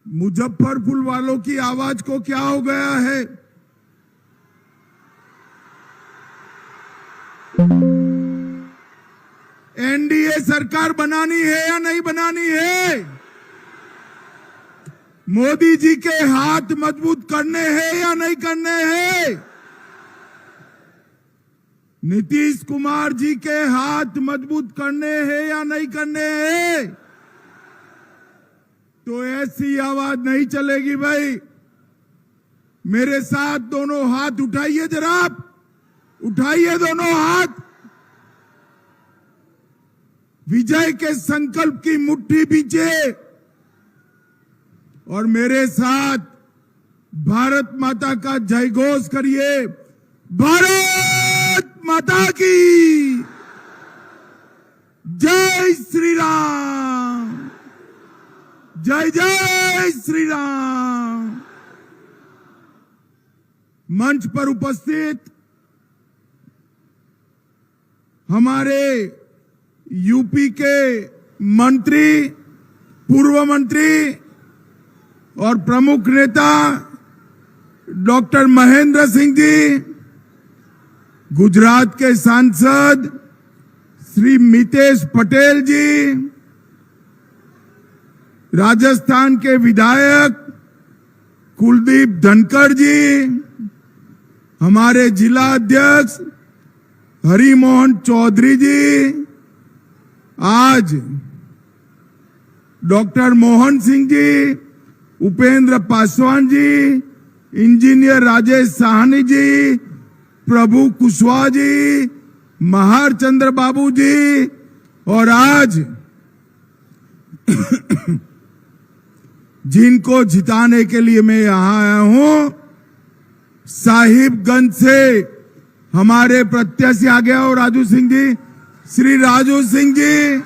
मुजफ्फरपुर वालों की आवाज को क्या हो गया है? एनडीए सरकार बनानी है या नहीं बनानी है? मोदी जी के हाथ मजबूत करने हैं या नहीं करने हैं? नीतीश कुमार जी के हाथ मजबूत करने हैं या नहीं करने हैं? तो ऐसी आवाज नहीं चलेगी भाई। मेरे साथ दोनों हाथ उठाइए, जरा उठाइए दोनों हाथ। विजय के संकल्प की मुट्ठी बीचे और मेरे साथ भारत माता का जय घोष करिए। भारत माता की जय श्री राम, जय जय श्री राम। मंच पर उपस्थित हमारे यूपी के मंत्री, पूर्व मंत्री और प्रमुख नेता डॉक्टर महेंद्र सिंह जी, गुजरात के सांसद श्री मितेश पटेल जी, राजस्थान के विधायक कुलदीप धनखड़ जी, हमारे जिला अध्यक्ष हरिमोहन चौधरी जी, आज डॉक्टर मोहन सिंह जी, उपेंद्र पासवान जी, इंजीनियर राजेश साहनी जी, प्रभु कुशवाहा जी, महार चंद्र बाबू जी, और आज जिनको जिताने के लिए मैं यहां आया हूं, साहिबगंज से हमारे प्रत्याशी आ गया हो राजू सिंह जी, श्री राजू सिंह जी,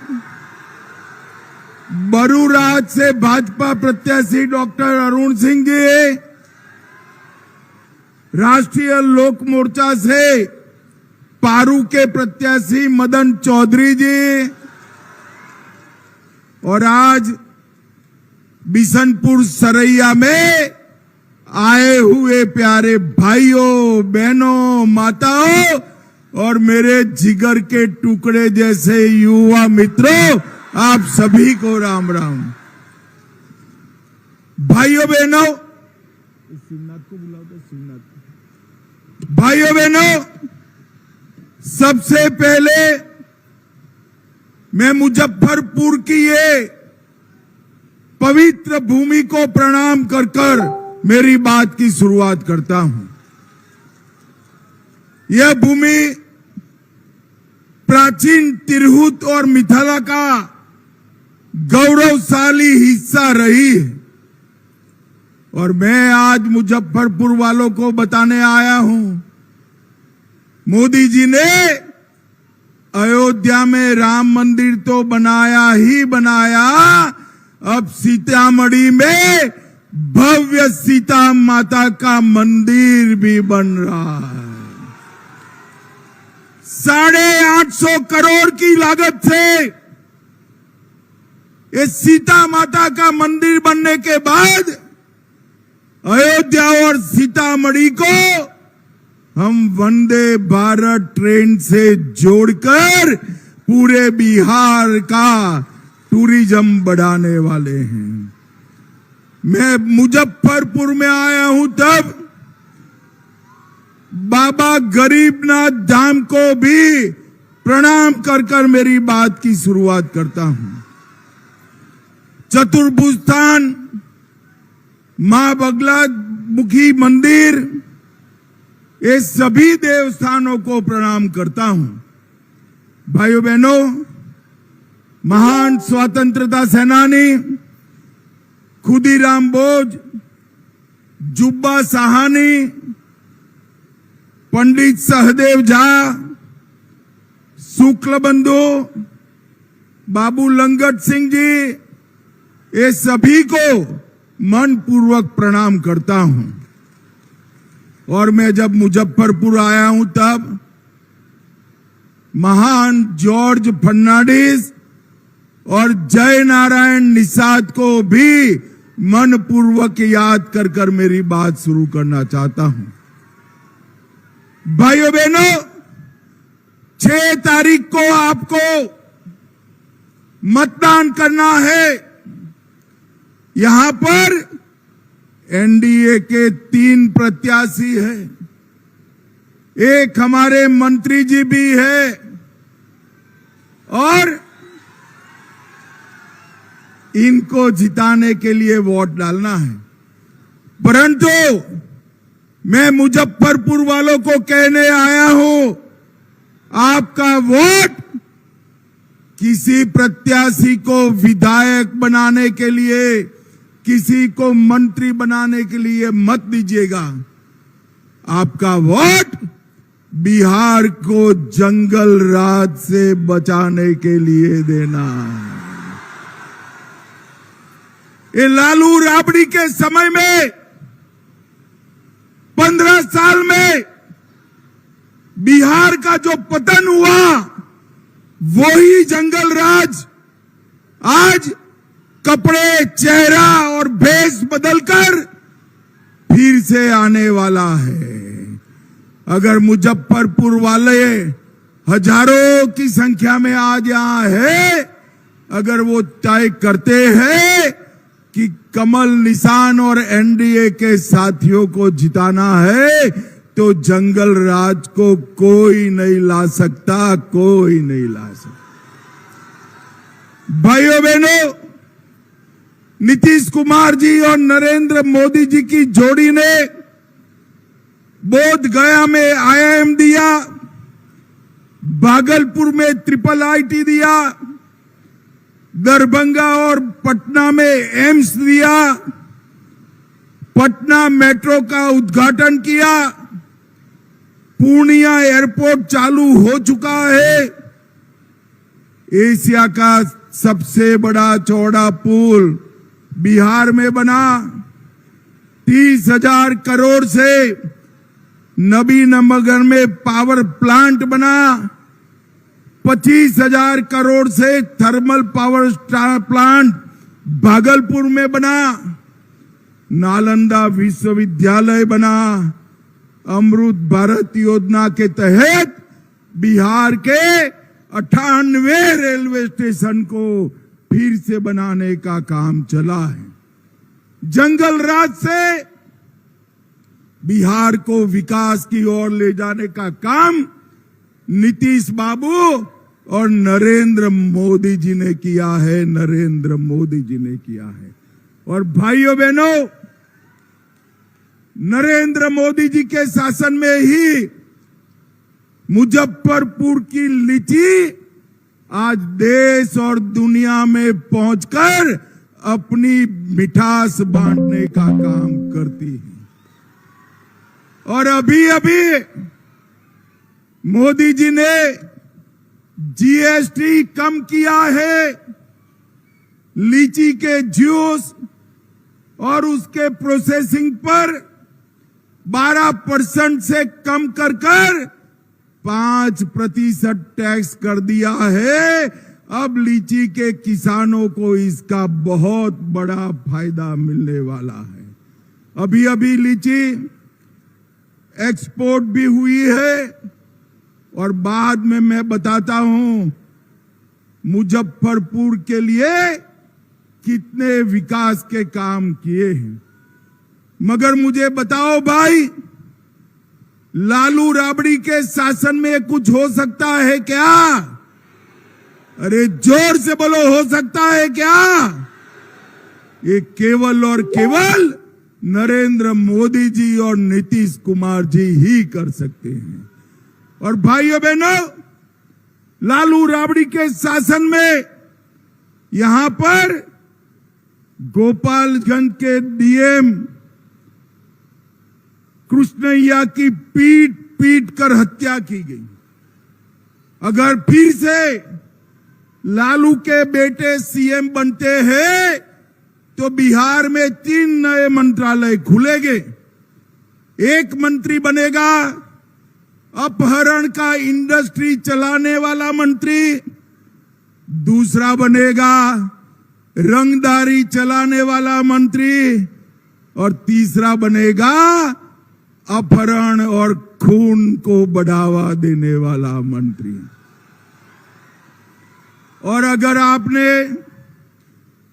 बरूराज से भाजपा प्रत्याशी डॉक्टर अरुण सिंह जी, राष्ट्रीय लोक मोर्चा से पारू के प्रत्याशी मदन चौधरी जी, और आज बिशनपुर सरैया में आए हुए प्यारे भाइयों, बहनों, माताओं और मेरे जिगर के टुकड़े जैसे युवा मित्रों, आप सभी को राम राम। भाइयों बहनों, शिवनाथ को बुलाओ तो शिवनाथ। भाइयों बहनों, सबसे पहले मैं मुजफ्फरपुर की ये पवित्र भूमि को प्रणाम कर कर मेरी बात की शुरुआत करता हूं। यह भूमि प्राचीन तिरहुत और मिथिला का गौरवशाली हिस्सा रही है, और मैं आज मुजफ्फरपुर वालों को बताने आया हूं, मोदी जी ने अयोध्या में राम मंदिर तो बनाया ही बनाया, अब सीतामढ़ी में भव्य सीता माता का मंदिर भी बन रहा है। 850 करोड़ की लागत से इस सीता माता का मंदिर बनने के बाद अयोध्या और सीतामढ़ी को हम वंदे भारत ट्रेन से जोड़कर पूरे बिहार का टूरिज्म बढ़ाने वाले हैं। मैं मुजफ्फरपुर में आया हूं तब बाबा गरीबनाथ धाम को भी प्रणाम कर कर मेरी बात की शुरुआत करता हूं। चतुर्भुज स्थान, मां बगलामुखी मंदिर, ये सभी देवस्थानों को प्रणाम करता हूं। भाइयों बहनों, महान स्वतंत्रता सेनानी खुदीराम बोस, जुब्बा साहनी, पंडित सहदेव झा, शुक्ल बंधु, बाबू लंगट सिंह जी, ये सभी को मन पूर्वक प्रणाम करता हूं। और मैं जब मुजफ्फरपुर आया हूं तब महान जॉर्ज फर्नांडिस और जय नारायण निषाद को भी मन पूर्वक याद कर कर मेरी बात शुरू करना चाहता हूं। भाइयों बहनों, 6 तारीख को आपको मतदान करना है। यहां पर एनडीए के 3 प्रत्याशी हैं, एक हमारे मंत्री जी भी है और इनको जिताने के लिए वोट डालना है। परंतु मैं मुजफ्फरपुर वालों को कहने आया हूं, आपका वोट किसी प्रत्याशी को विधायक बनाने के लिए, किसी को मंत्री बनाने के लिए मत दीजिएगा। आपका वोट बिहार को जंगल राज से बचाने के लिए देना है। ये लालू राबड़ी के समय में 15 साल में बिहार का जो पतन हुआ, वही जंगल राज आज कपड़े, चेहरा और भेष बदलकर फिर से आने वाला है। अगर मुजफ्फरपुर वाले हजारों की संख्या में आज यहां है, अगर वो तय करते हैं कि कमल निशान और एनडीए के साथियों को जिताना है, तो जंगल राज को कोई नहीं ला सकता, कोई नहीं ला सकता। भाइयों बहनों, नीतीश कुमार जी और नरेंद्र मोदी जी की जोड़ी ने बोध गया में आईआईएम दिया, भागलपुर में ट्रिपल आईटी दिया, दरभंगा और पटना में एम्स दिया, पटना मेट्रो का उद्घाटन किया, पूर्णिया एयरपोर्ट चालू हो चुका है, एशिया का सबसे बड़ा चौड़ा पुल बिहार में बना, 30,000 करोड़ से नबीनगर में पावर प्लांट बना, 25,000 करोड़ से थर्मल पावर प्लांट भागलपुर में बना, नालंदा विश्वविद्यालय बना, अमृत भारत योजना के तहत बिहार के 98 रेलवे स्टेशन को फिर से बनाने का काम चला है। जंगल राज से बिहार को विकास की ओर ले जाने का काम नीतीश बाबू और नरेंद्र मोदी जी ने किया है, नरेंद्र मोदी जी ने किया है। और भाइयों बहनों, नरेंद्र मोदी जी के शासन में ही मुजफ्फरपुर की लीची आज देश और दुनिया में पहुंचकर अपनी मिठास बांटने का काम करती है। और अभी अभी मोदी जी ने जीएसटी कम किया है, लीची के जूस और उसके प्रोसेसिंग पर 12% से कम कर 5% टैक्स कर दिया है। अब लीची के किसानों को इसका बहुत बड़ा फायदा मिलने वाला है। अभी अभी लीची एक्सपोर्ट भी हुई है और बाद में मैं बताता हूं मुजफ्फरपुर के लिए कितने विकास के काम किए हैं। मगर मुझे बताओ भाई, लालू राबड़ी के शासन में कुछ हो सकता है क्या? अरे जोर से बोलो, हो सकता है क्या? ये केवल और केवल नरेंद्र मोदी जी और नीतीश कुमार जी ही कर सकते हैं। और भाइयों बहनों, लालू राबड़ी के शासन में यहां पर गोपालगंज के डीएम कृष्णैया की पीट पीट कर हत्या की गई। अगर फिर से लालू के बेटे सीएम बनते हैं तो बिहार में 3 नए मंत्रालय खुलेंगे। एक मंत्री बनेगा अपहरण का इंडस्ट्री चलाने वाला मंत्री, दूसरा बनेगा रंगदारी चलाने वाला मंत्री और तीसरा बनेगा अपहरण और खून को बढ़ावा देने वाला मंत्री। और अगर आपने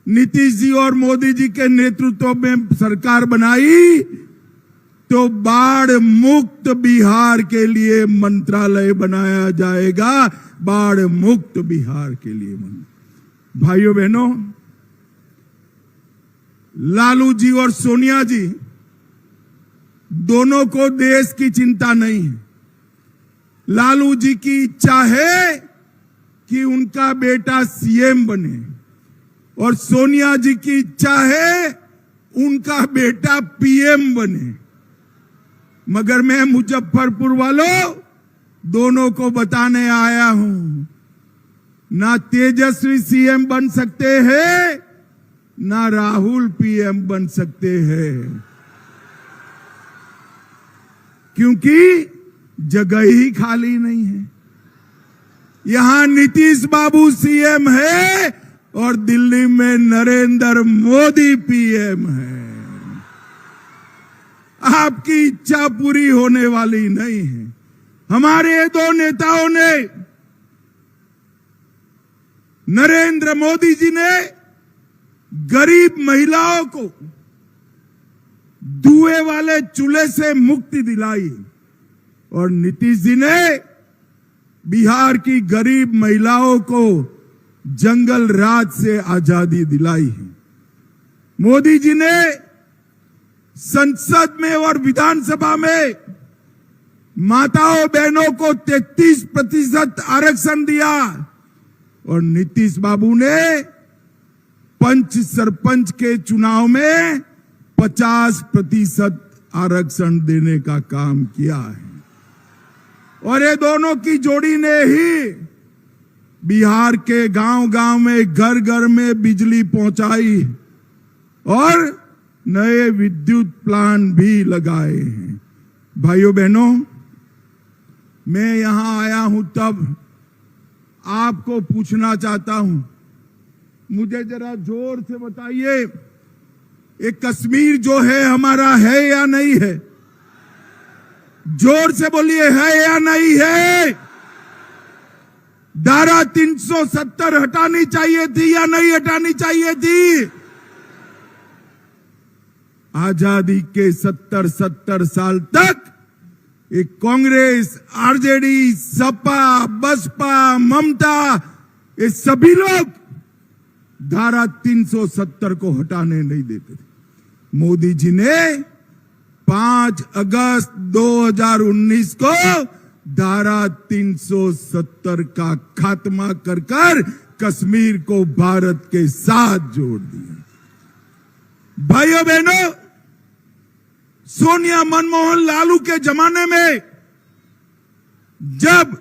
नीतीश जी और मोदी जी के नेतृत्व में सरकार बनाई तो बाढ़ मुक्त बिहार के लिए मंत्रालय बनाया जाएगा। बाढ़ मुक्त बिहार के लिए। भाइयों बहनों, लालू जी और सोनिया जी दोनों को देश की चिंता नहीं है। लालू जी की इच्छा है कि उनका बेटा सीएम बने और सोनिया जी की इच्छा है उनका बेटा पीएम बने। मगर मैं मुजफ्फरपुर वालों दोनों को बताने आया हूं, ना तेजस्वी सीएम बन सकते हैं ना राहुल पीएम बन सकते हैं, क्योंकि जगह ही खाली नहीं है। यहां नीतीश बाबू सीएम है और दिल्ली में नरेंद्र मोदी पीएम है। आपकी इच्छा पूरी होने वाली नहीं है। हमारे दो नेताओं ने, नरेंद्र मोदी जी ने गरीब महिलाओं को धुएं वाले चूल्हे से मुक्ति दिलाई और नीतीश जी ने बिहार की गरीब महिलाओं को जंगल राज से आजादी दिलाई है। मोदी जी ने संसद में और विधानसभा में माताओं बहनों को 33% आरक्षण दिया और नीतीश बाबू ने पंच सरपंच के चुनाव में 50% आरक्षण देने का काम किया है। और ये दोनों की जोड़ी ने ही बिहार के गांव-गांव में, घर-घर में बिजली पहुंचाई और नए विद्युत प्लांट भी लगाए हैं। भाइयों बहनों, मैं यहां आया हूं तब आपको पूछना चाहता हूं, मुझे जरा जोर से बताइए, ये कश्मीर जो है हमारा है या नहीं है? जोर से बोलिए, है या नहीं है? धारा 370 हटानी चाहिए थी या नहीं हटानी चाहिए थी? आजादी के 70 साल तक एक कांग्रेस, आरजेडी, सपा, बसपा, ममता, ये सभी लोग धारा 370 को हटाने नहीं देते थे। मोदी जी ने 5 अगस्त 2019 को धारा 370 का खात्मा कर कश्मीर को भारत के साथ जोड़ दिया। भाइयों बहनों, सोनिया, मनमोहन, लालू के जमाने में जब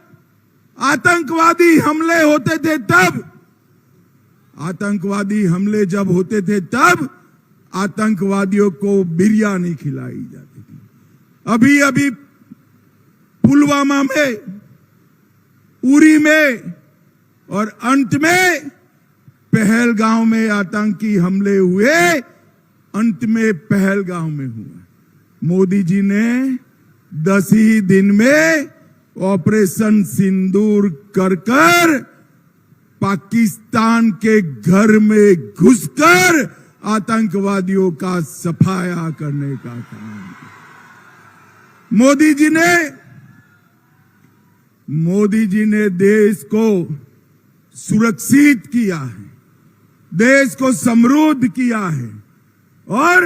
आतंकवादी हमले होते थे तब आतंकवादियों को बिरयानी खिलाई जाती थी। अभी अभी पुलवामा में, उरी में और अंत में पहलगांव में आतंकी हमले हुए। अंत में पहलगांव में हुआ। मोदी जी ने 10 ही दिन में ऑपरेशन सिंदूर कर पाकिस्तान के घर में घुसकर आतंकवादियों का सफाया करने का काम किया। मोदी जी ने देश को सुरक्षित किया है, देश को समृद्ध किया है और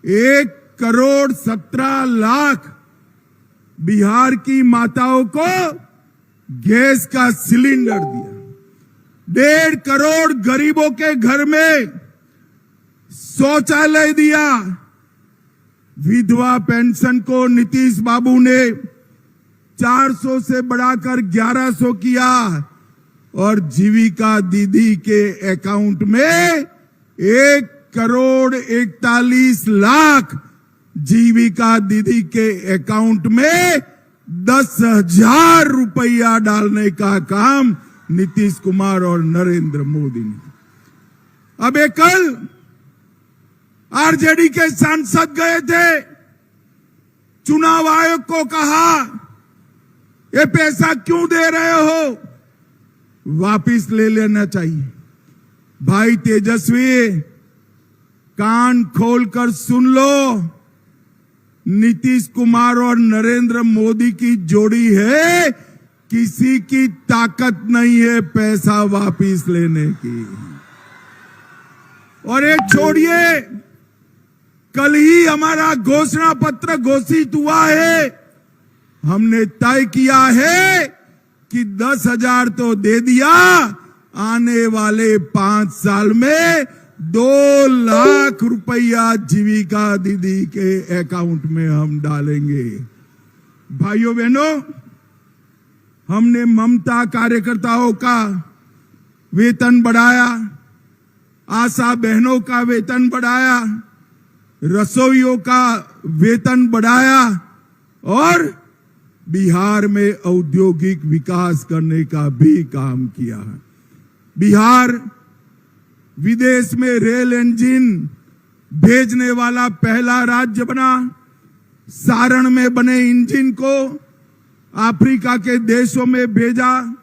1,17,00,000 बिहार की माताओं को गैस का सिलेंडर दिया। 1.5 करोड़ गरीबों के घर में शौचालय दिया। विधवा पेंशन को नीतीश बाबू ने 400 से बढ़ाकर 1100 किया और जीविका दीदी के अकाउंट में 1,41,00,000 जीविका दीदी के अकाउंट में 10,000 रुपया डालने का काम नीतीश कुमार और नरेंद्र मोदी ने। अबे कल आरजेडी के सांसद गए थे, चुनाव आयोग को कहा ये पैसा क्यों दे रहे हो, वापिस ले लेना चाहिए। भाई तेजस्वी, कान खोलकर सुन लो, नीतीश कुमार और नरेंद्र मोदी की जोड़ी है, किसी की ताकत नहीं है पैसा वापिस लेने की। और एक छोड़िए, कल ही हमारा घोषणा पत्र घोषित हुआ है, हमने तय किया है कि 10,000 तो दे दिया, आने वाले 5 साल में 2 लाख रुपया जीविका दीदी के अकाउंट में हम डालेंगे। भाइयों बहनों, हमने ममता कार्यकर्ताओं का वेतन बढ़ाया, आशा बहनों का वेतन बढ़ाया, रसोइयों का वेतन बढ़ाया और बिहार में औद्योगिक विकास करने का भी काम किया। बिहार विदेश में रेल इंजन भेजने वाला पहला राज्य बना। सारण में बने इंजन को अफ्रीका के देशों में भेजा।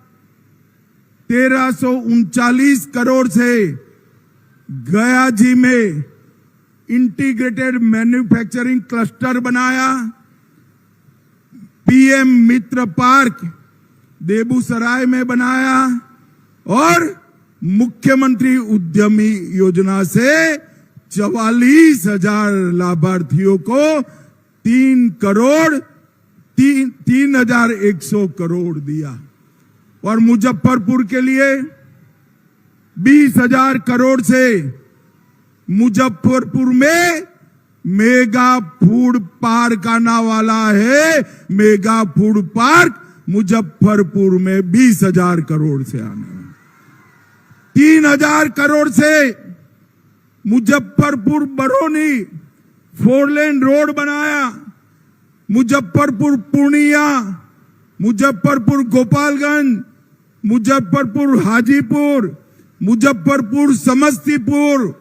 1339 करोड़ से गया जी में इंटीग्रेटेड मैन्युफैक्चरिंग क्लस्टर बनाया। पीएम मित्र पार्क बेगूसराय में बनाया और मुख्यमंत्री उद्यमी योजना से 44,000 लाभार्थियों को 3,100 करोड़ दिया। और मुजफ्फरपुर के लिए 20,000 करोड़ से मुजफ्फरपुर में मेगा फूड पार्क आने वाला है। मेगा फूड पार्क मुजफ्फरपुर में 20,000 करोड़ से आने, 3,000 करोड़ से मुजफ्फरपुर बरौनी 4 लेन रोड बनाया। मुजफ्फरपुर पूर्णिया, मुजफ्फरपुर गोपालगंज, मुजफ्फरपुर हाजीपुर, मुजफ्फरपुर समस्तीपुर,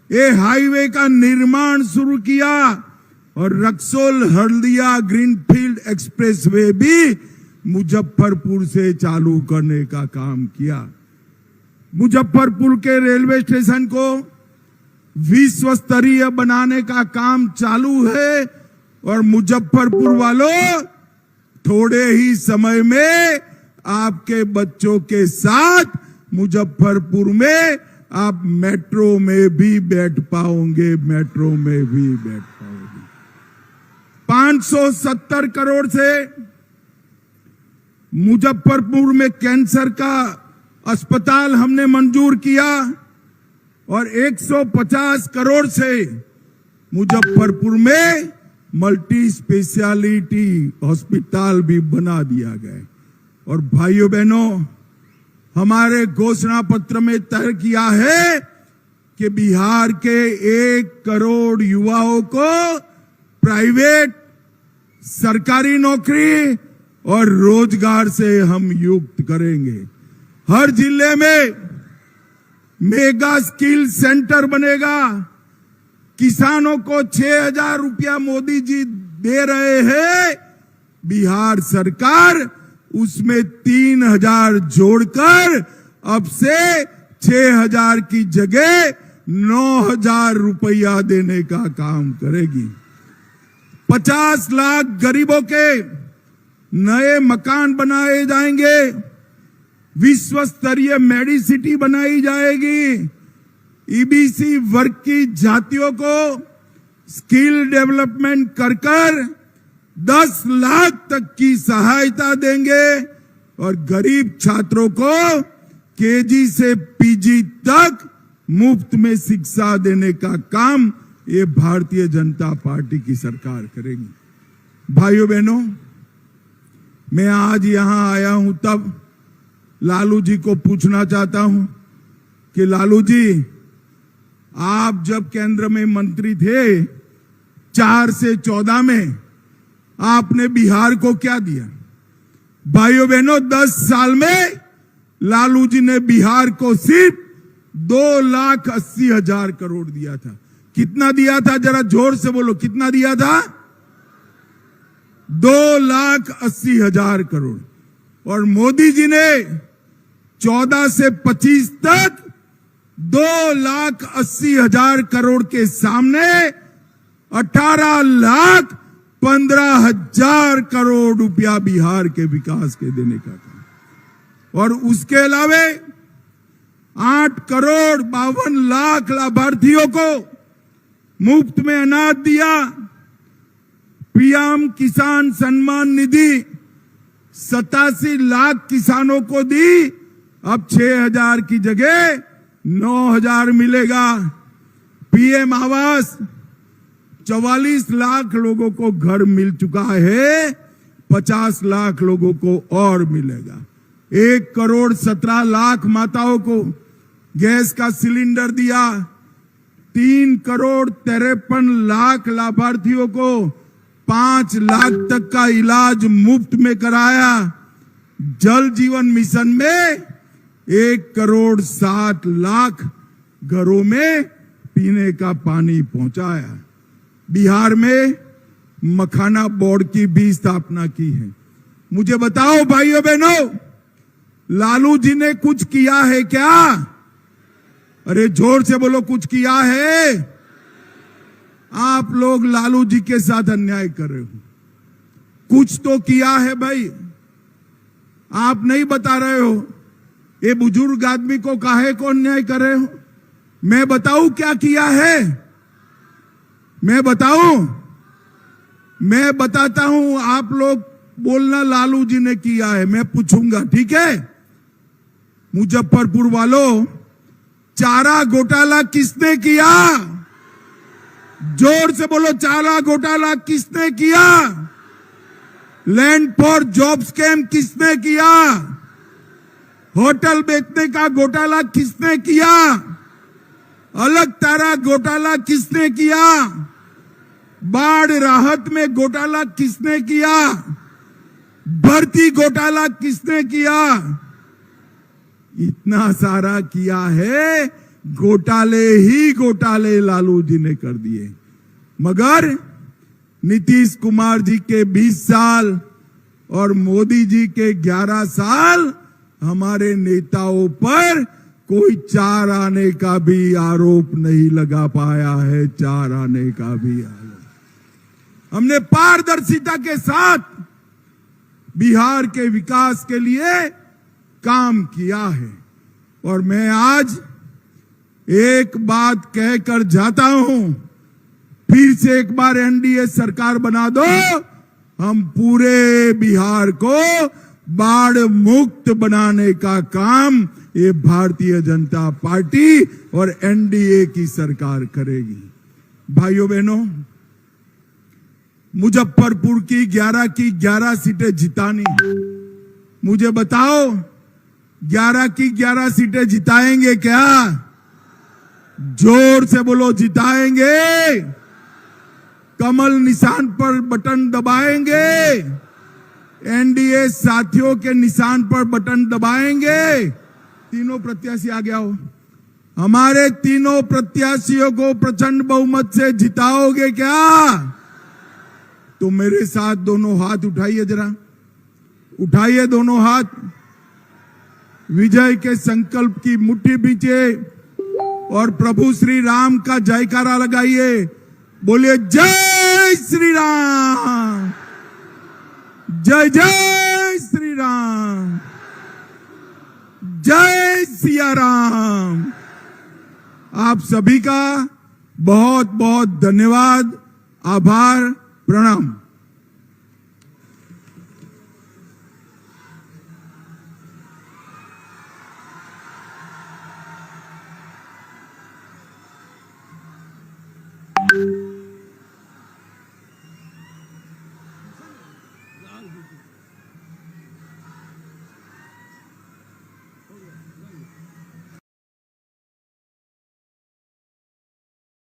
ये हाईवे का निर्माण शुरू किया। और रक्सौल हल्दिया ग्रीनफील्ड एक्सप्रेसवे भी मुजफ्फरपुर से चालू करने का काम किया। मुजफ्फरपुर के रेलवे स्टेशन को विश्व स्तरीय बनाने का काम चालू है। और मुजफ्फरपुर वालों, थोड़े ही समय में आपके बच्चों के साथ मुजफ्फरपुर में आप मेट्रो में भी बैठ पाओगे, मेट्रो में भी बैठ पाओगे। 570 करोड़ से मुजफ्फरपुर में कैंसर का अस्पताल हमने मंजूर किया। और 150 करोड़ से मुजफ्फरपुर में मल्टी स्पेशलिटी हॉस्पिटल भी बना दिया गया। और भाइयों बहनों, हमारे घोषणा पत्र में तय किया है कि बिहार के 1 करोड़ युवाओं को प्राइवेट, सरकारी नौकरी और रोजगार से हम युक्त करेंगे। हर जिले में मेगा स्किल सेंटर बनेगा। किसानों को 6,000 रुपया मोदी जी दे रहे हैं, बिहार सरकार उसमें 3,000 जोड़कर अब से 6,000 की जगह 9,000 रुपया देने का काम करेगी। 50 लाख गरीबों के नए मकान बनाए जाएंगे। विश्व स्तरीय मेडिसिटी बनाई जाएगी। ईबीसी वर्ग की जातियों को स्किल डेवलपमेंट कर 10 लाख तक की सहायता देंगे। और गरीब छात्रों को केजी से पीजी तक मुफ्त में शिक्षा देने का काम ये भारतीय जनता पार्टी की सरकार करेगी। भाइयों बहनों, मैं आज यहां आया हूं तब लालू जी को पूछना चाहता हूं कि लालू जी, आप जब केंद्र में मंत्री थे 4 से 14 में, आपने बिहार को क्या दिया? भाइयों बहनों, 10 साल में लालू जी ने बिहार को सिर्फ 2,80,000 करोड़ दिया था। कितना दिया था, जरा जोर से बोलो, कितना दिया था? 2,80,000 करोड़। और मोदी जी ने 14 से 25 तक 2,80,000 करोड़ के सामने 18,15,000 करोड़ रुपया बिहार के विकास के देने का काम। और उसके अलावे 8,52,00,000 लाभार्थियों को मुफ्त में अनाज दिया। पीएम किसान सम्मान निधि 87 लाख किसानों को दी। अब 6,000 की जगह 9,000 मिलेगा। पीएम आवास 44 लाख लोगों को घर मिल चुका है, 50 लाख लोगों को और मिलेगा। 1,17,00,000 माताओं को गैस का सिलेंडर दिया। 3,53,00,000 लाभार्थियों को 5 लाख तक का इलाज मुफ्त में कराया। जल जीवन मिशन में 1,07,00,000 घरों में पीने का पानी पहुंचाया। बिहार में मखाना बोर्ड की भी स्थापना की है। मुझे बताओ भाइयों बहनों, लालू जी ने कुछ किया है क्या? अरे जोर से बोलो, कुछ किया है? आप लोग लालू जी के साथ अन्याय कर रहे हो। कुछ तो किया है भाई, आप नहीं बता रहे हो। ये बुजुर्ग आदमी को काहे को अन्याय कर रहे हो? मैं बताऊं क्या किया है? मैं बताऊं? मैं बताता हूं, आप लोग बोलना लालू जी ने किया है, मैं पूछूंगा, ठीक है? मुजफ्फरपुर वालों, चारा घोटाला किसने किया? जोर से बोलो, चारा घोटाला किसने किया? लैंड फॉर जॉब स्कैम किसने किया? होटल बेचने का घोटाला किसने किया? अलग तारा घोटाला किसने किया? बाढ़ राहत में घोटाला किसने किया? भर्ती घोटाला किसने किया? इतना सारा किया है, घोटाले ही घोटाले लालू जी ने कर दिए। मगर नीतीश कुमार जी के 20 साल और मोदी जी के 11 साल हमारे नेताओं पर कोई चार आने का भी आरोप नहीं लगा पाया है। चार आने का भी आरोप हमने पारदर्शिता के साथ बिहार के विकास के लिए काम किया है। और मैं आज एक बात कहकर जाता हूं, फिर से एक बार एनडीए सरकार बना दो, हम पूरे बिहार को बाढ़ मुक्त बनाने का काम ये भारतीय जनता पार्टी और एनडीए की सरकार करेगी। भाइयों बहनों, मुजफ्फरपुर की 11 सीटें जितानी। मुझे बताओ, 11 की 11 सीटें जिताएंगे क्या? जोर से बोलो, जिताएंगे? कमल निशान पर बटन दबाएंगे? एनडीए साथियों के निशान पर बटन दबाएंगे? तीनों प्रत्याशी आगे आओ। हमारे तीनों प्रत्याशियों को प्रचंड बहुमत से जिताओगे क्या? तो मेरे साथ दोनों हाथ उठाइए, जरा उठाइए दोनों हाथ। विजय के संकल्प की मुट्ठी बींचे और प्रभु श्री राम का जयकारा लगाइए। बोलिए जय श्री राम, जय जय श्री राम, जय सिया राम। आप सभी का बहुत बहुत धन्यवाद, आभार, प्रणाम।